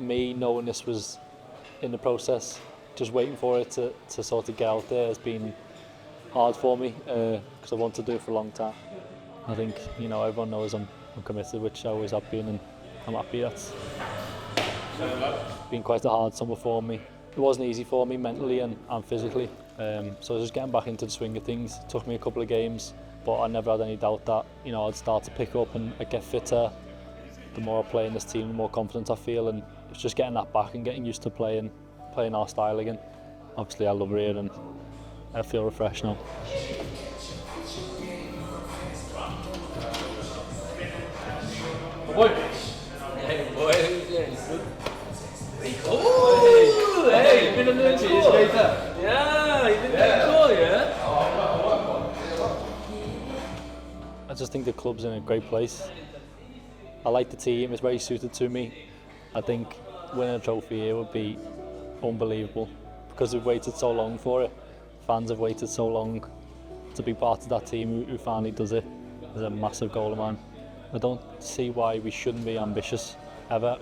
me knowing this was in the process, just waiting for it to sort of get out there has been hard for me because I want to do it for a long time. I think everyone knows I'm committed, which I always have been, and I'm happy that's been quite a hard summer for me. It wasn't easy for me mentally and physically, so just getting back into the swing of things. It took me a couple of games, but I never had any doubt that I'd start to pick up and I'd get fitter. The more I play in this team, the more confident I feel, and it's just getting that back and getting used to playing our style again. Obviously I love it here and I feel refreshed now. Boy. Hey, boy. Oh, hey, you've been a little cool. Yeah, you've been pretty cool, yeah? I just think the club's in a great place. I like the team, it's very suited to me. I think winning a trophy here would be unbelievable because we've waited so long for it. Fans have waited so long to be part of that team who finally does it. It's a massive goal of mine. I don't see why we shouldn't be ambitious ever.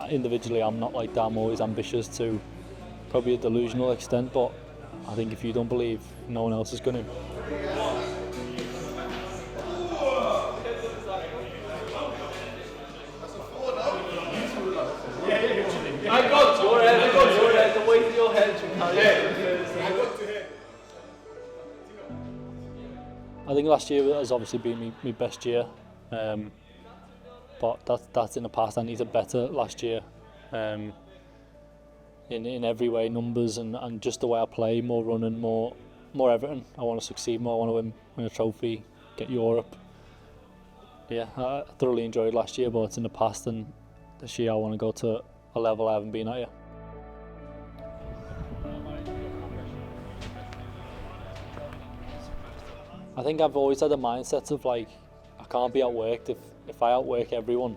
Individually, I'm not like that. I'm always ambitious to probably a delusional extent, but I think if you don't believe, no one else is going to. I got your head, the weight of your head should carry it. I think last year has obviously been my best year, but that's in the past. I needed better last year in every way, numbers and just the way I play, more running, more everything. I want to succeed more, I want to win a trophy, get Europe. Yeah, I thoroughly enjoyed last year, but it's in the past, and this year I want to go to a level I haven't been at yet. I think I've always had a mindset of like, I can't be outworked. If I outwork everyone,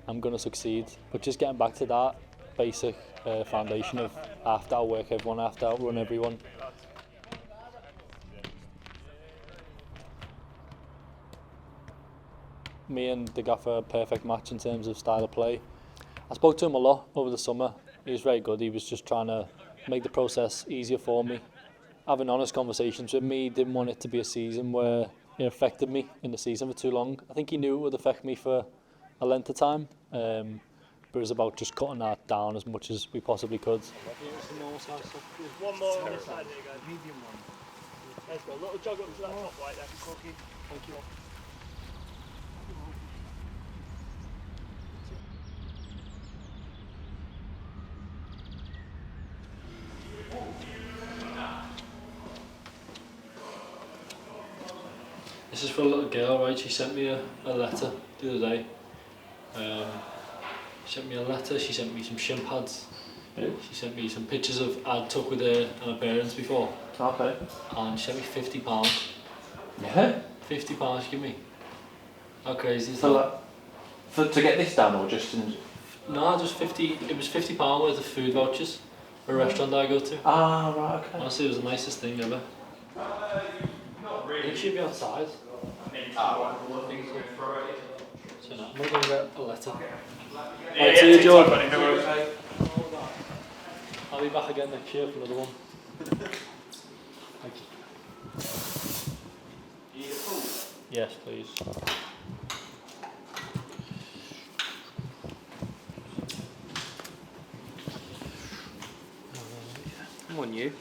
I'm going to succeed. But just getting back to that basic foundation of I have to outwork everyone, I have to outrun everyone. Me and the gaffer are a perfect match in terms of style of play. I spoke to him a lot over the summer. He was very good. He was just trying to make the process easier for me. Having honest conversations with me, didn't want it to be a season where it affected me in the season for too long. I think he knew it would affect me for a length of time, but it was about just cutting that down as much as we possibly could. There's one more on the side there, guys. Medium one. There's a little jog up to that top right there. Thank you. This is for a little girl, right? She sent me a letter the other day. She sent me a letter, she sent me some shin pads. Yeah. She sent me some pictures of I'd took with her and her parents before. Okay. And she sent me £50. Yeah? £50 she gave me. How crazy is So that? to get this done, or just in... No, just 50. It was £50 worth of food vouchers for a restaurant I go to. Ah, right, okay. Honestly, it was the nicest thing ever. I think she'll be outside. So no, I'm going to get a letter. Right, see you, George. I'll be back again next year for another one. Thank you. Yes, please. Come on, you.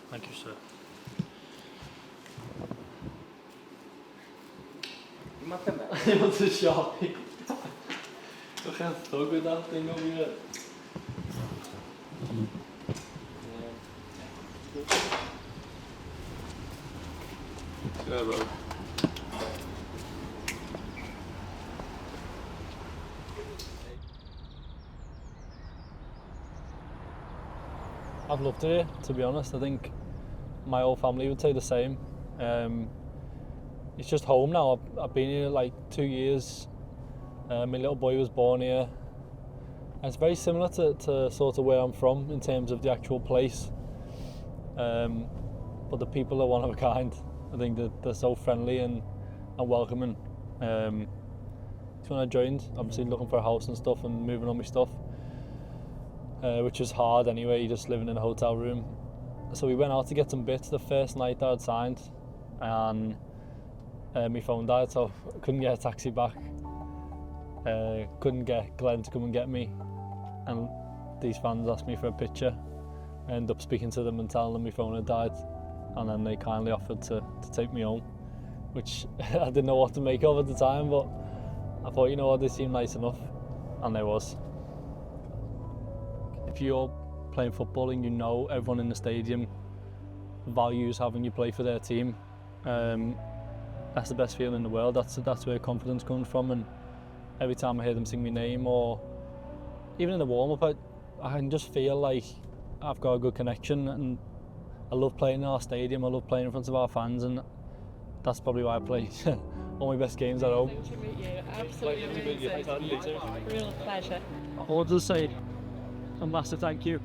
Thank you, sir. It was a Sharpie. I can't thug with that thing over here. Yeah, bro. I've loved it here, to be honest. I think my whole family would say the same. It's just home now. I've been here like 2 years. My little boy was born here. And it's very similar to sort of where I'm from in terms of the actual place. But the people are one of a kind. I think that they're so friendly and welcoming. So when I joined, obviously looking for a house and stuff and moving on my stuff, which was hard anyway, just living in a hotel room. So we went out to get some bits the first night that I'd signed, and my phone died, so I couldn't get a taxi back. Couldn't get Glenn to come and get me, and these fans asked me for a picture. I ended up speaking to them and telling them my phone had died, and then they kindly offered to take me home, which I didn't know what to make of at the time, but I thought, you know what, they seemed nice enough, and they was. If you're playing football and you know everyone in the stadium values having you play for their team, that's the best feeling in the world. That's where confidence comes from, and every time I hear them sing my name, or even in the warm-up, I can just feel like I've got a good connection, and I love playing in our stadium, I love playing in front of our fans, and that's probably why I play all my best games at home. Lovely to meet you. Absolutely amazing. Real pleasure. I want to say a massive thank you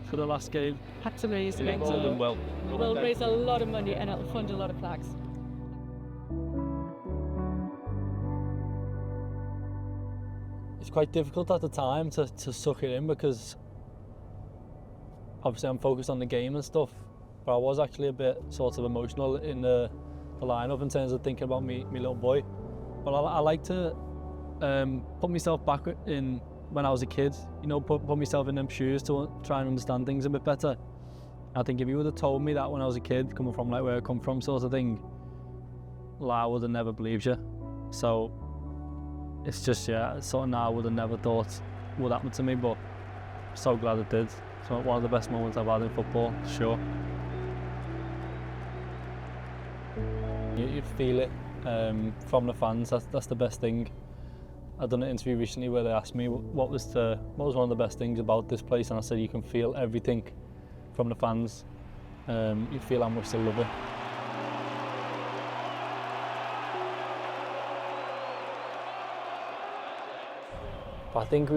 for the last game. That's amazing. It's all done well. We'll raise a lot of money and it'll fund a lot of flags. It's quite difficult at the time to suck it in, because obviously I'm focused on the game and stuff, but I was actually a bit sort of emotional in the lineup in terms of thinking about me little boy. But I like to put myself back in when I was a kid, you know, put myself in them shoes to try and understand things a bit better. I think if you would have told me that when I was a kid, coming from like where I come from sort of thing, I would have never believed you. So it's just, yeah, something I would have never thought would happen to me, but I'm so glad it did. It's one of the best moments I've had in football, sure. You feel it from the fans. That's the best thing. I done an interview recently where they asked me what was one of the best things about this place, and I said you can feel everything from the fans. You feel how much they love it. But I think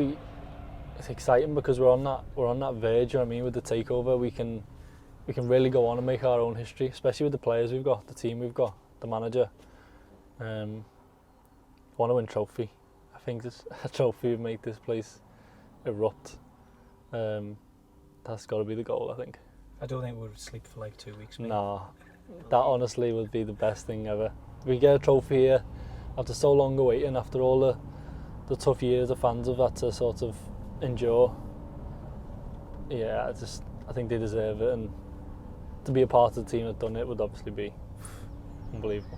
it's exciting because we're on that verge. You know what I mean? With the takeover, we can really go on and make our own history, especially with the players we've got, the team we've got, the manager. Want to win trophy. I think this a trophy would make this place erupt. That's got to be the goal, I think. I don't think we'll sleep for like 2 weeks. Maybe. No, that honestly would be the best thing ever. If we get a trophy here after so long waiting, after all the tough years the fans have had to sort of endure. Yeah, I think they deserve it, and to be a part of the team that done it would obviously be unbelievable.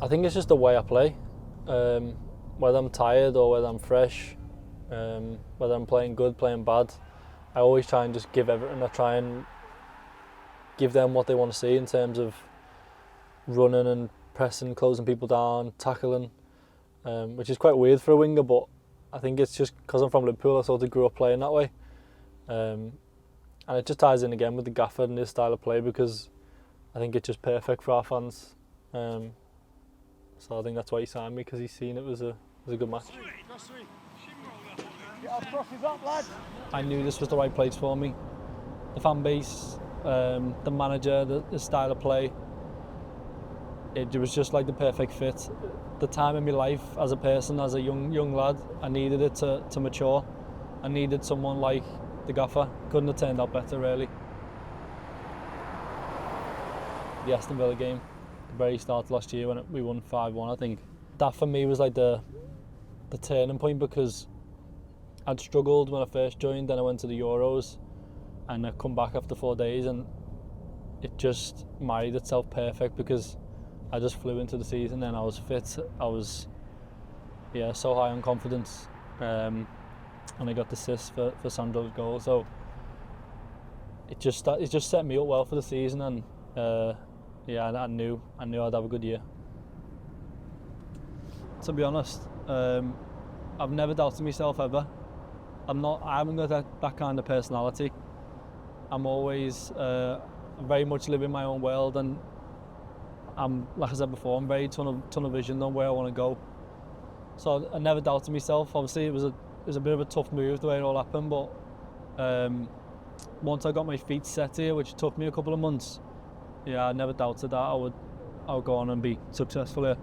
I think it's just the way I play. Whether I'm tired or whether I'm fresh, whether I'm playing good, playing bad, I always try and just give everything. I try and give them what they want to see in terms of running and pressing, closing people down, tackling, which is quite weird for a winger, but I think it's just because I'm from Liverpool, I sort of grew up playing that way. And it just ties in again with the gaffer and his style of play, because I think it's just perfect for our fans. So I think that's why he signed me, because he's seen it was a good match. I knew this was the right place for me. The fan base, the manager, the style of play. It was just like the perfect fit. The time in my life as a person, as a young lad, I needed it to mature. I needed someone like the gaffer. Couldn't have turned out better, really. The Aston Villa game, the very start of last year when we won 5-1, I think. That for me was like the turning point, because I'd struggled when I first joined, then I went to the Euros, and I come back after 4 days, and it just married itself perfect, because I just flew into the season and I was fit. I was so high on confidence, and I got the assist for Sandro's goal, so it just set me up well for the season, and I knew I'd have a good year. To be honest, I've never doubted myself ever. I haven't got that kind of personality. I'm always very much living my own world, and I'm, like I said before, I'm very tunnel vision on where I want to go. So I never doubted myself. Obviously, it was a bit of a tough move the way it all happened, but once I got my feet set here, which took me a couple of months, yeah, I never doubted that I would go on and be successful here.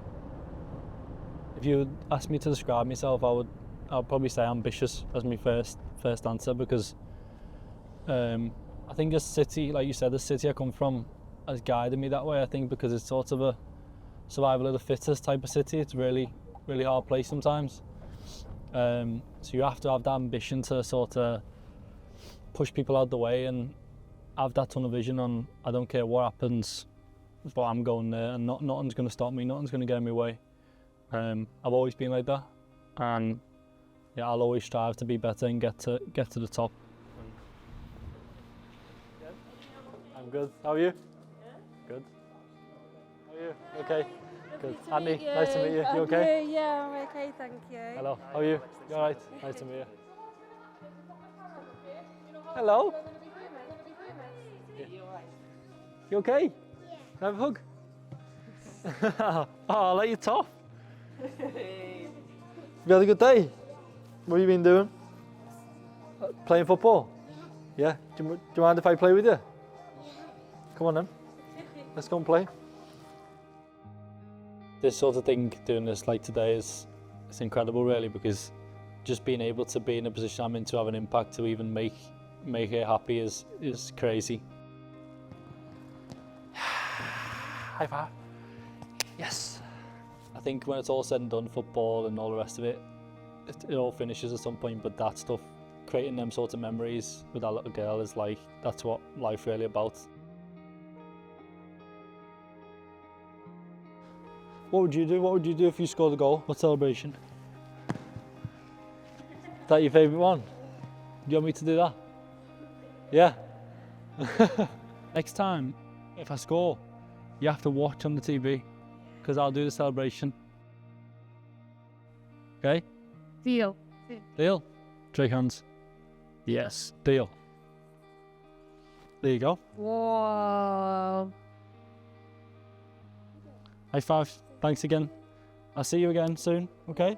If you would ask me to describe myself, I'd probably say ambitious as my first answer, because I think the city, like you said, the city I come from has guided me that way. I think because it's sort of a survival of the fittest type of city. It's really hard place sometimes. So you have to have that ambition to sort of push people out the way and have that tunnel vision on, I don't care what happens, but I'm going there, and nothing's going to stop me, nothing's going to get in my way. I've always been like that, and yeah, I'll always strive to be better and get to the top. I'm good. How are you? Yeah. Good. How are you? Okay. Good. To Annie, meet you. nice to meet you. You okay? Yeah, I'm okay, thank you. Hello. How are you? You all right? Nice to meet you. Hello. You okay? Yeah. Have a hug? Oh, I'll let you top. You had a good day? What have you been doing? Playing football? Yeah? Do you mind if I play with you? Come on then. Let's go and play. This sort of thing, doing this like today, it's incredible really, because just being able to be in a position I'm in to have an impact, to even make her happy is crazy. High five. Yes. I think when it's all said and done, football and all the rest of it, it all finishes at some point, but that stuff, creating them sorts of memories with that little girl, is like, that's what life really about. What would you do? What would you do if you scored a goal? What celebration? Is that your favourite one? Do you want me to do that? Yeah? Next time, if I score, you have to watch on the TV, because I'll do the celebration. Okay? Deal. Deal? Shake hands. Yes. Deal. There you go. Whoa. High five. Thanks again. I'll see you again soon, okay?